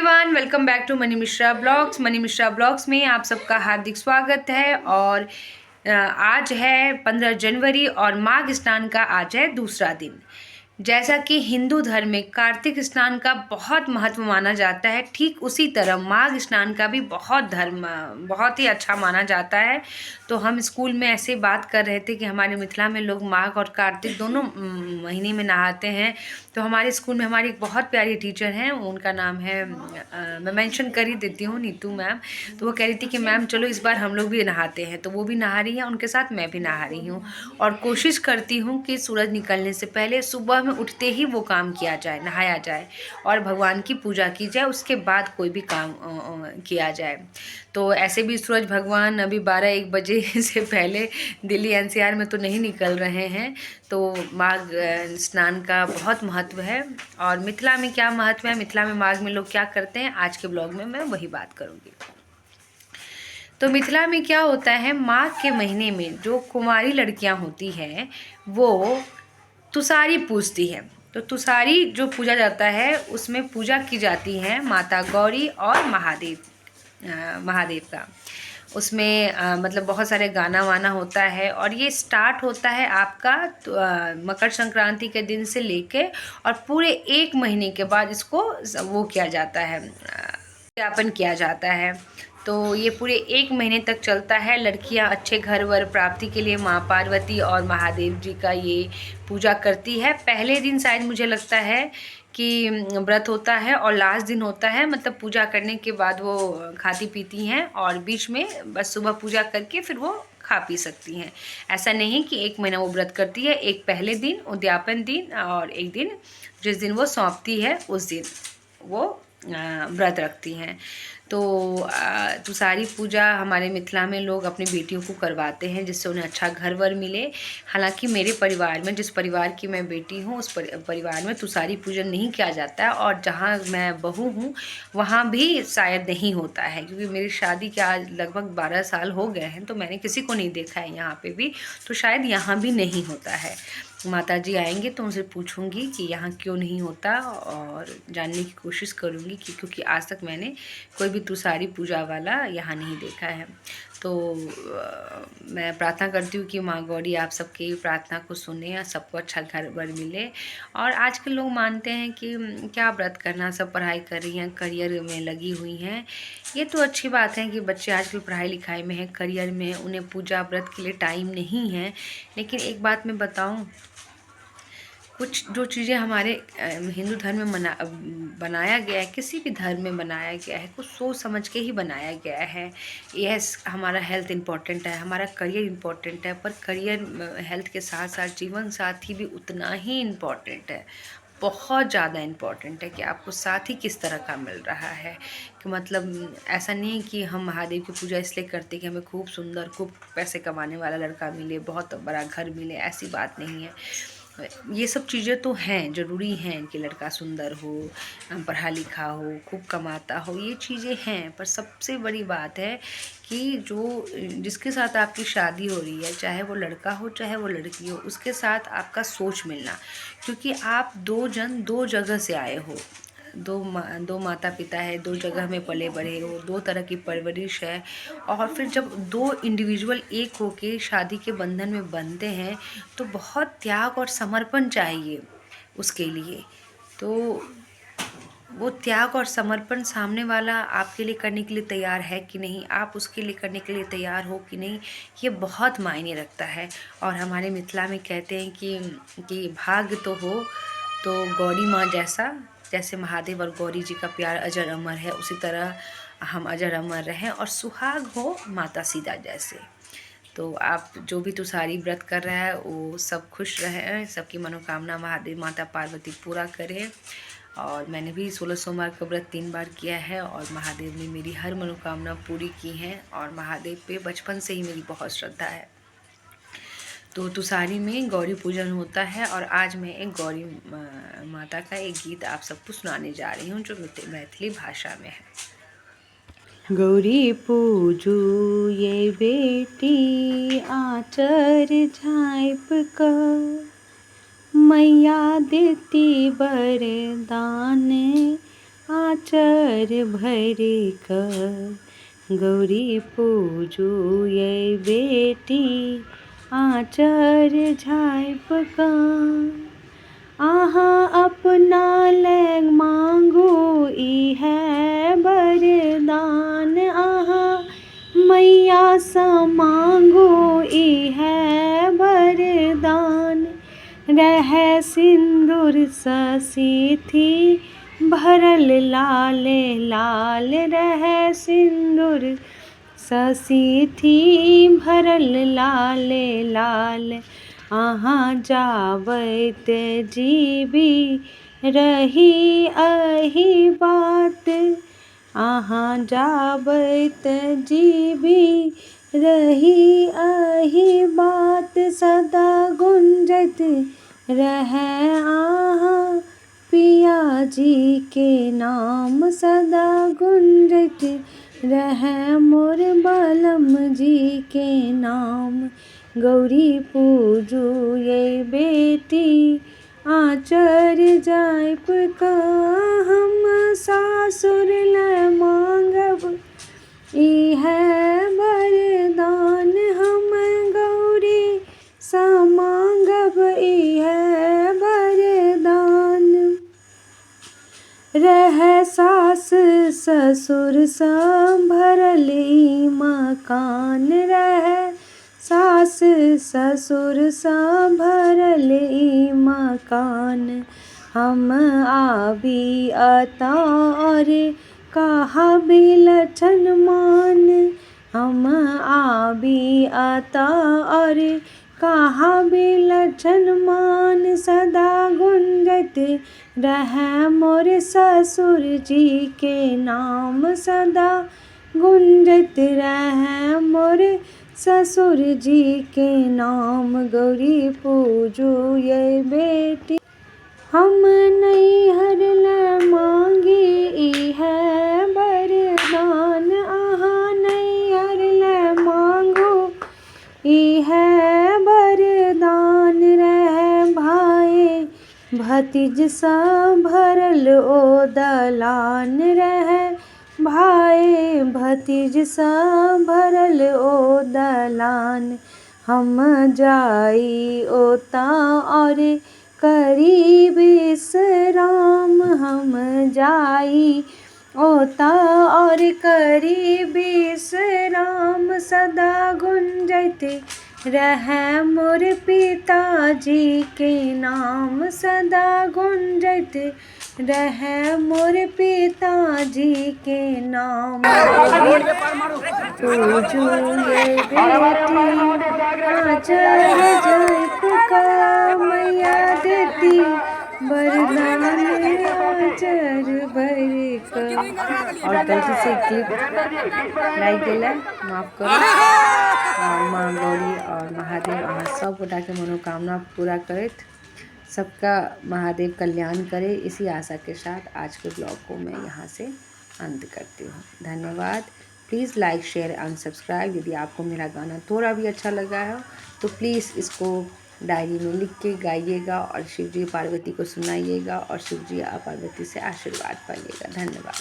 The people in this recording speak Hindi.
Everyone, welcome back to Mani Mishra blogs. Mani Mishra blogs में आप सबका हार्दिक स्वागत है। और आज है 15 जनवरी और माघ स्नान का आज है दूसरा दिन। जैसा कि हिंदू धर्म में कार्तिक स्नान का बहुत महत्व माना जाता है, ठीक उसी तरह माघ स्नान का भी बहुत ही अच्छा माना जाता है। तो हम स्कूल में ऐसे बात कर रहे थे कि हमारे मिथिला में लोग माघ और कार्तिक दोनों महीने में नहाते हैं। तो हमारे स्कूल में हमारी एक बहुत प्यारी टीचर हैं, उनका नाम है मैं मेंशन कर ही देती हूँ, नीतू मैम। तो वो कह रही थी कि मैम चलो इस बार हम लोग भी नहाते हैं। तो वो भी नहा रही है, उनके साथ मैं भी नहा रही हूँ। और कोशिश करती हूँ कि सूरज निकलने से पहले सुबह में उठते ही वो काम किया जाए, नहाया जाए और भगवान की पूजा की जाए, उसके बाद कोई भी काम किया जाए। तो ऐसे भी सूरज भगवान अभी 12-1 बजे से पहले दिल्ली एनसीआर में तो नहीं निकल रहे हैं। तो माघ स्नान का बहुत महत्व है। और मिथिला में क्या महत्व है, मिथिला में माघ में लोग क्या करते हैं, आज के ब्लॉग में मैं वही बात करूँगी। तो मिथिला में क्या होता है, माघ के महीने में जो कुंवारी लड़कियां होती हैं वो तुसारी पूजती हैं। तो तुसारी जो पूजा जाता है उसमें पूजा की जाती है माता गौरी और महादेव का। उसमें मतलब बहुत सारे गाना वाना होता है। और ये स्टार्ट होता है आपका मकर संक्रांति के दिन से लेके और पूरे 1 महीने के बाद इसको वो किया जाता है, ज्ञापन किया जाता है। तो ये पूरे 1 महीने तक चलता है। लड़कियां अच्छे घर वर प्राप्ति के लिए माँ पार्वती और महादेव जी का ये पूजा करती है। पहले दिन शायद मुझे लगता है कि व्रत होता है और लास्ट दिन होता है, मतलब पूजा करने के बाद वो खाती पीती हैं और बीच में बस सुबह पूजा करके फिर वो खा पी सकती हैं। ऐसा नहीं कि 1 महीना वो व्रत करती है। एक पहले दिन उद्यापन दिन और एक दिन जिस दिन वो सौंपती है उस दिन वो व्रत रखती हैं। तो तुसारी पूजा हमारे मिथिला में लोग अपनी बेटियों को करवाते हैं जिससे उन्हें अच्छा घर वर मिले। हालांकि मेरे परिवार में, जिस परिवार की मैं बेटी हूँ, उस परिवार में तुसारी पूजन नहीं किया जाता है। और जहाँ मैं बहू हूँ वहाँ भी शायद नहीं होता है, क्योंकि मेरी शादी के आज लगभग 12 साल हो गए हैं तो मैंने किसी को नहीं देखा है यहाँ पे भी। तो शायद यहाँ भी नहीं होता है। माता जी आएंगे तो उनसे पूछूंगी कि यहाँ क्यों नहीं होता और जानने की कोशिश करूँगी कि क्योंकि आज तक मैंने कोई भी तुसारी पूजा वाला यहाँ नहीं देखा है। तो मैं प्रार्थना करती हूँ कि माँ गौरी आप सबकी प्रार्थना को सुने और सबको अच्छा घर वर मिले। और आजकल लोग मानते हैं कि क्या व्रत करना, सब पढ़ाई कर रही हैं, करियर में लगी हुई हैं। ये तो अच्छी बात है कि बच्चे आजकल पढ़ाई लिखाई में हैं, करियर में, उन्हें पूजा व्रत के लिए टाइम नहीं है। लेकिन एक बात मैं बताऊँ, कुछ जो चीज़ें हमारे हिंदू धर्म में बनाया गया है, किसी भी धर्म में बनाया गया है, कुछ सोच समझ के ही बनाया गया है। यस, हमारा हेल्थ इम्पॉर्टेंट है, हमारा करियर इम्पॉर्टेंट है, पर करियर हेल्थ के साथ साथ जीवन साथी भी उतना ही इम्पॉर्टेंट है, बहुत ज़्यादा इम्पॉर्टेंट है कि आपको साथी किस तरह का मिल रहा है। कि मतलब ऐसा नहीं कि हम महादेव की पूजा इसलिए करते कि हमें खूब सुंदर, खूब पैसे कमाने वाला लड़का मिले, बहुत बड़ा घर मिले, ऐसी बात नहीं है। ये सब चीज़ें तो हैं, ज़रूरी हैं कि लड़का सुंदर हो, पढ़ा लिखा हो, खूब कमाता हो, ये चीज़ें हैं। पर सबसे बड़ी बात है कि जो जिसके साथ आपकी शादी हो रही है, चाहे वो लड़का हो चाहे वो लड़की हो, उसके साथ आपका सोच मिलना। क्योंकि आप दो जगह से आए हो, दो माता पिता है, 2 जगह में पले बढ़े हो, 2 तरह की परवरिश है। और फिर जब 2 इंडिविजुअल एक होके शादी के बंधन में बंधते हैं तो बहुत त्याग और समर्पण चाहिए उसके लिए। तो वो त्याग और समर्पण सामने वाला आपके लिए करने के लिए तैयार है कि नहीं, आप उसके लिए करने के लिए तैयार हो कि नहीं, ये बहुत मायने रखता है। और हमारे मिथिला में कहते हैं कि भाग्य तो हो तो गौरी माँ जैसा, जैसे महादेव और गौरी जी का प्यार अजर अमर है, उसी तरह हम अजर अमर रहें और सुहाग हो माता सीता जैसे। तो आप जो भी तुसारी व्रत कर रहा है वो सब खुश रहे, सबकी मनोकामना महादेव माता पार्वती पूरा करे। और मैंने भी 16 सोमवार का व्रत 3 बार किया है और महादेव ने मेरी हर मनोकामना पूरी की है। और महादेव पे बचपन से ही मेरी बहुत श्रद्धा है। तो तुसारी में गौरी पूजन होता है और आज मैं एक गौरी माता का एक गीत आप सबको सुनाने जा रही हूँ जो मैथिली भाषा में है। गौरी पूजू ये बेटी आचर झाँप कर, मैया देती वरदान आचर भर कर। गौरी पूजू ये बेटी आचर झाँप कर। आहा अपना लैग मांगो ई है वरदान। आहा मैया सा मांगो ई है वरदान। रह सिंदूर ससी थी भरल लाल लाल। रह सिंदूर ससी थी भरल लाल लाल। अहाँ जावत जीबी रही अही बात। अहाँ जावत जीबी रही अही बात। सदा गुंजत रहे आहाँ पिया जी के नाम। सदा गुंजत रहे मोर बालम जी के नाम। गौरी पूजू ये बेटी आचर जाइप का। हम सासुर ल मांगब ई है वरदान। हम गौरी सा मांगब ई है वरदान। रह सास ससुर सा भरल ई मकान। रह सास ससुर सा भरल ई मकान। हम आबी अता और कहा बिलक्षण मान। हम आबी अता और कहा बिलक्षण मान। सदा गुंजत रहे मोर ससुर जी के नाम। सदा गुंजत रहे मोर ससुर जी के नाम। गौरी पूजू ये बेटी हम नैहर ल मांगी ई है वरदान। आहाँ नैहर ल मांगो ई है वरदान। रह भाई भतीज सा भरल ओ दलान। रह भाई भतीज सा भरल ओ दलान। हम जाई ओता और करी विश्राम। हम जाई ओता और करी विश्राम। सदा गुंजत रहे मोर पिताजी के नाम। सदा गुंजत रहे मोर पिताजी के नाम। पूजू ये बेटी आचर जाइप का। मैया देती वरदान आचर भर का। और गलती से क्लिप लाइक दिला माफ करो। और माँ गौरी और महादेव अहाँ सब गोटा के मनोकामना पूरा करत सबका महादेव कल्याण करे। इसी आशा के साथ आज के ब्लॉग को मैं यहाँ से अंत करती हूँ। धन्यवाद। Please like share and subscribe. यदि आपको मेरा गाना थोड़ा भी अच्छा लगा है तो प्लीज़ इसको डायरी में लिख के गाइएगा और शिवजी पार्वती को सुनाइएगा और शिवजी पार्वती से आशीर्वाद पाइएगा। धन्यवाद।